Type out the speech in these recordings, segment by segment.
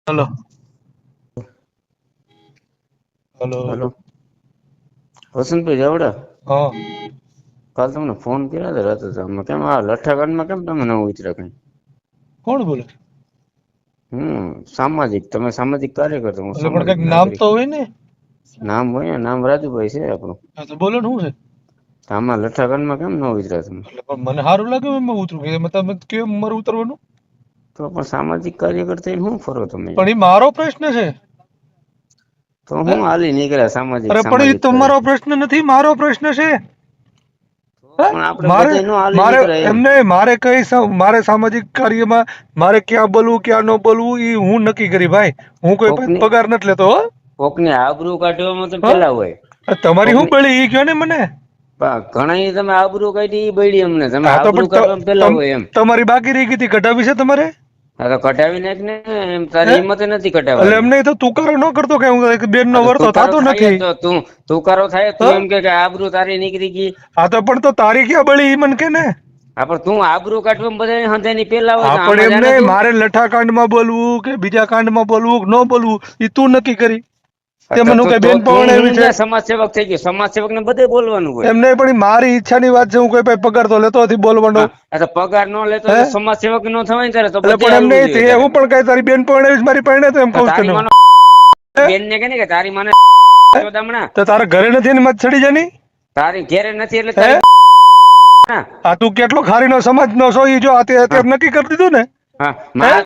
Hello hello hello Vasantbhai જાવડા, હા કાલ તમને ફોન કર્યા હતા રાતે તમે કેમ આ લઠ્ઠાકાંડમાં કેમ તમે ન ઉતર્યા કઈ? કોણ બોલે? સામાજિક, તમે સામાજિક કાર્યકર્તા, હું એટલે પણ સામાજિક કઈક નામ નાગરિક. તો હોય ને. નામ હોય ને, નામ રાજુભાઈ છે આપણું. હા તો બોલો ને, શું છે? આમાં લઠ્ઠાકાંડમાં કેમ ન ઉતર્યા તમે? એટલે પણ મને સારું લાગે એમાં ઉતરું કે એમાં તમે કેમ મારે ઉતરવાનું? તો પણ સામાજિક કાર્યકર્તા એને શું ફરો તમે? પણ એ મારો પ્રશ્ન છે. તો હે? હું હાલી નીકળ્યા સામાજિક અરે પણ એ સામાજિક કરે. તમારો પ્રશ્ન નથી, મારો પ્રશ્ન છે. તો હે? પણ આપણે મારે બધા નો હાલી મારે નીકળાય એમ. એમને મારે મારે સામાજિક કાર્યમાં મારે ક્યાં બોલવું ક્યાં ન બોલવું એ હું નક્કી કરી ભાઈ. હું કોઈ કોકની પગાર નથી લેતો. કોકની આબરૂ કાઢવામાં તો હા, પેલા હોય. તમારી શું કોકની બળી એ કયો ને મને. ઘણા તમે આબરૂ કાઢી ઈ બળી અમને, તમે હા તો આબરૂ કાઢવામાં પેલા પણ હોય એમ. તમારી બાકી રહી ગઈ હતી, કઢાવી છે તમારે? હા તો કઢાવી નાખ ને, એમ હે? તારી હિંમત નથી એટલે કઢાવવાની. એમને તો તુકારો ન કરતો કે હું બેન નો હા તો વર્તો તુકારો થતો થાય નથી. તો તુકારો થાય, તું હા એમ કે આબરૂ તારી નીકળી ગઈ. હા તો પણ તો તારી ક્યાં બળી ઈ મને કે ને. હા પણ તું આબરૂ કાઢવામાં બધા હંધેની પેલા હોય હા તો પણ આમાં એમ જાને નહીં, તું. મારે લઠ્ઠા કાંડમાં બોલવું કે બીજા કાંડમાં બોલવું કે ન બોલવું એ તું નક્કી કરી. તે મને કઈ બેન તું પવન હું આવી છે જ્યાં સમાજ સેવક થઈ ગયો, સમાજ સેવક ને બધે બોલવાનું હોય. એમ નહીં, પણ ઈ મારી ઈચ્છાની વાત છે. હું કોઈ પાસે પગાર તો લેતો નથી બોલવાનો. હા તો પગાર ન લેતો હે તો સમાજ સેવક નો થવાય ને તારે, તો એટલે બધે પણ એમ હાલવું નહીં, જોઈએ તે તારે. હું પણ કઈ તારી બેન પવન આવી મારી પરણે તો એમ કઉ તારી તને હું. માનો બેન ને કે ને કે તારી માને ચોદામણા. તો તારા ઘરે નથી ને મત છડી જાની. તારી ઘેરે નથી એટલે હે? તારી ના. આ તું કેટલો ખારીનો સમાજનો છો ઈ જો હા અત્યારે નક્કી કરી દીધું ને. હા હે? મારા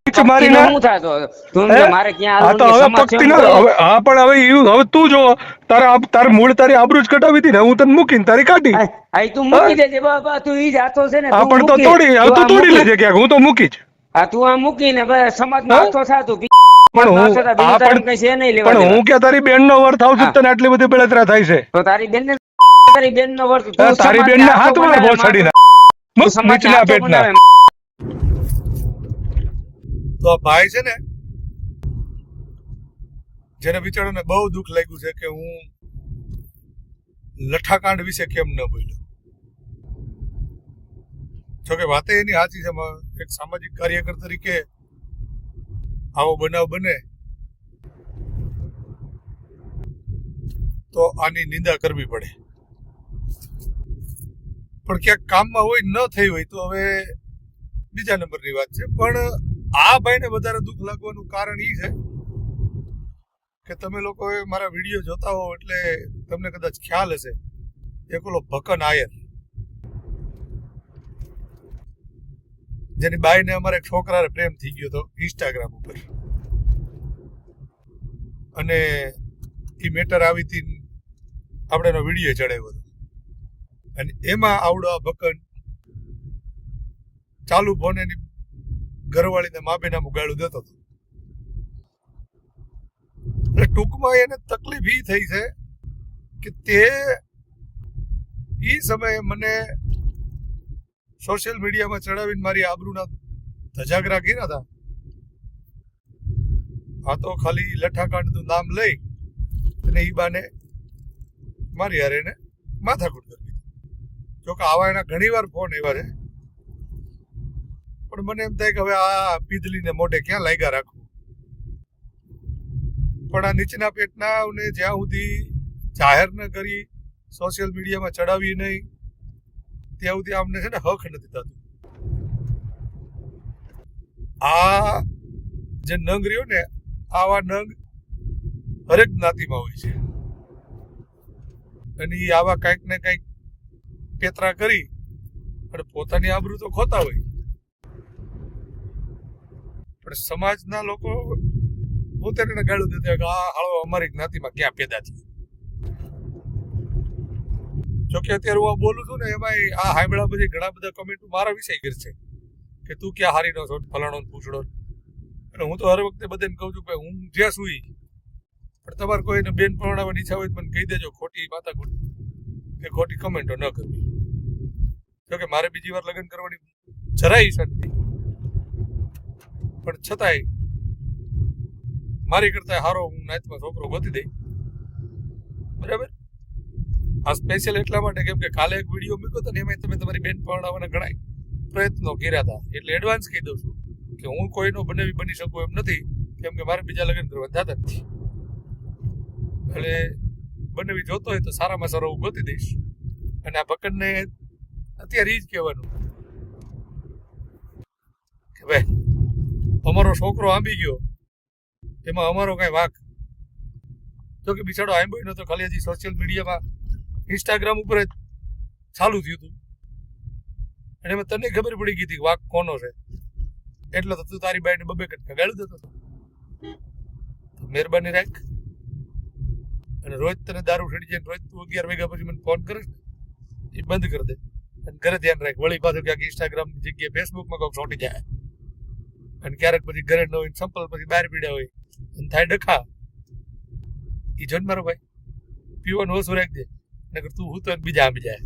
પીચ પક્તિ નો મારીને. શું થાતો? તું એમ હે? કે મારે ક્યાં હા હાલવું તો ને હવે સમાજ સેવક પક્તિનો બધે. હવે, હા પણ હવે તું જો તારે મૂળ તારી આબરૂ જ કટાવી હતી ને, હું તને મૂકીને તારી કાઢી. આ તું હા મૂકી દેજે બાબા, તું ઈ જાતો છે ને, હા તું પણ તો મૂકી. તોડી, હવે તું તું આ તોડી મૂકી. લેજે ક્યાંક, હું તો મૂકી જ. હા તું આ મૂકીને બસ સમાજમાં હા હાથો થા તું. પણ સમાજમાં હું હાથો થા, બીજું તારે કઈ છે નહીં લેવા પણ દેવા. હું ક્યાં તારી બેન નો વર થાવ છું, હા તને આટલી બધી બળતરા થાય છે. તો તારી બેન ને, તારી બેન નો વર્ત તું તારી સમાજને બેન ને હાથો હાથ વાર બનાવે, ભોસડી માથો ના તું મુક સમાજને નીચના હાથો પેટના. બનાવે. તો આ ભાઈ છે ને, જેને બિચારાને બહુ દુઃખ લાગ્યું છે કે હું લઠ્ઠાકાંડ વિશે કેમ ન બોલ્યો. જોકે વાતે એની સાચી છે. એક સામાજિક કાર્યકર તરીકે આવો બનાવ બને તો આની નિંદા કરવી પડે, પણ ક્યાંક કામમાં હોય ન થઈ હોય તો હવે બીજા નંબરની વાત છે. પણ આ ભાઈને વધારે દુઃખ લાગવાનું કારણ એ છે કે તમે લોકો મારા વિડીયો જોતા હો એટલે તમને કદાચ ખ્યાલ હશે, એક ઓલો ભકન આયર, જેની બાઈને અમારે એક છોકરાને પ્રેમ થઈ ગયો હતો ઇન્સ્ટાગ્રામ ઉપર, અને એ મેટર આવી હતી, આપણે એનો વિડીયો ચડાવ્યો હતો, અને એમાં આવડો આ ભકન ચાલુ ફોન એની ઘરવાળીને માબેનામું ગાળું દેતો હતો. એટલે ટૂંકમાં એને તકલીફ એ થઈ છે કે તે એ સમયે મને સોશિયલ મીડિયામાં ચડાવીને મારી આબરૂના ધજાગરા કર્યા હતા. આ તો ખાલી લઠ્ઠાકાંડનું નામ લઈ અને એ બાને મારી હારે એને માથાકૂટ કરી દીધી. જોકે આવા એના ઘણી વાર ફોન આવ્યા છે, પણ મને એમ થાય કે હવે આ પીધલીને મોઢે ક્યાં લાગ્યા રાખવું. પણ આ નીચના પેટના ને જ્યાં સુધી જાહેર ન કરી, સોશિયલ મીડિયામાં ચડાવી નહીં, ત્યાં સુધી આમને છે ને હક નથી થતું. આ જે નંગ રહ્યો ને, આવા નંગ હરેક જ્ઞાતિમાં હોય છે, અને એ આવા કંઈક ને કંઈક પેતરા કરી અને પોતાની આબરૂ તો ખોતા હોય, પણ સમાજના લોકો પોતે ગાળું દેતા કે આ હાળો અમારી જ્ઞાતિમાં ક્યાં પેદા થયું. જોકે અત્યારે હું બોલું છું ને, એમાં આ હાંભળા બધી ઘણા બધા કમેન્ટ મારા વિશે કરશે કે તું ક્યાં હારી નો છો, ફલાણો પૂછડો. એટલે હું તો હર વખતે બધાને કહું છું કે હું જ્યાં સુઈ, પણ તમારે કોઈને બેન પરણાવવાની ઈચ્છા હોય તો મને કહી દેજો, ખોટી માથાકૂટ કે ખોટી કમેન્ટો ન કરવી. જોકે મારે બીજી વાર લગ્ન કરવાની જરાય ઈચ્છા નથી, પણ છતાંય મારી કરતા હારો હું નાતમાં છોકરો ગોતી દઈ. બરાબર, આ સ્પેશિયલ એટલા માટે કેમ કે કાલે એક વિડીયો મૂક્યો હતો ને, એમાં તમે તમારી બેન પરણાવવાના ઘણા પ્રયત્નો કર્યા હતા, એટલે એડવાન્સ કહી દઉં છું કે હું કોઈનો બનેવી બની શકું એમ નથી કેમ કે મારે બીજા લગ્ન કરવા થતા નથી. એટલે બંને બી જોતો હોય તો સારામાં સારો હું ગોતી દઈશ. અને આ ભકનને અત્યારે એ જ કહેવાનું કે ભાઈ અમારો છોકરો આંબી ગયો એમાં અમારો કઈ વાંક. જો કે બિચારો આંબ્યો નતો, ખાલી હજી સોશિયલ મીડિયામાં ઇન્સ્ટાગ્રામ ઉપર જ ચાલુ થયું હતું અને એમાં તને ખબર પડી ગઈ હતી કે વાંક કોનો છે. એટલે તો તું તારી બાઈને બબે કટકા ગાળી દેતો હતો. તો મહેરબાની રાખ. અને રોજ તને દારૂ ચડી જાય, રોજ તું 11 વાગ્યા પછી મને ફોન કરીશ ને એ બંધ કરી દે. અને ઘરે ધ્યાન રાખ, વળી પાછું ક્યાંક ઇન્સ્ટાગ્રામની જગ્યાએ ફેસબુકમાં કોઈક ચોંટી જાય અને ક્યારેક પછી ઘરે ન હોય, સંપલ પછી બહાર પીડ્યા હોય અને થાય ડખા. એ જોઈને મારો ભાઈ પીવાનું ઓછું રાખજે, નકર તું હું તો બીજા આંબી જાય.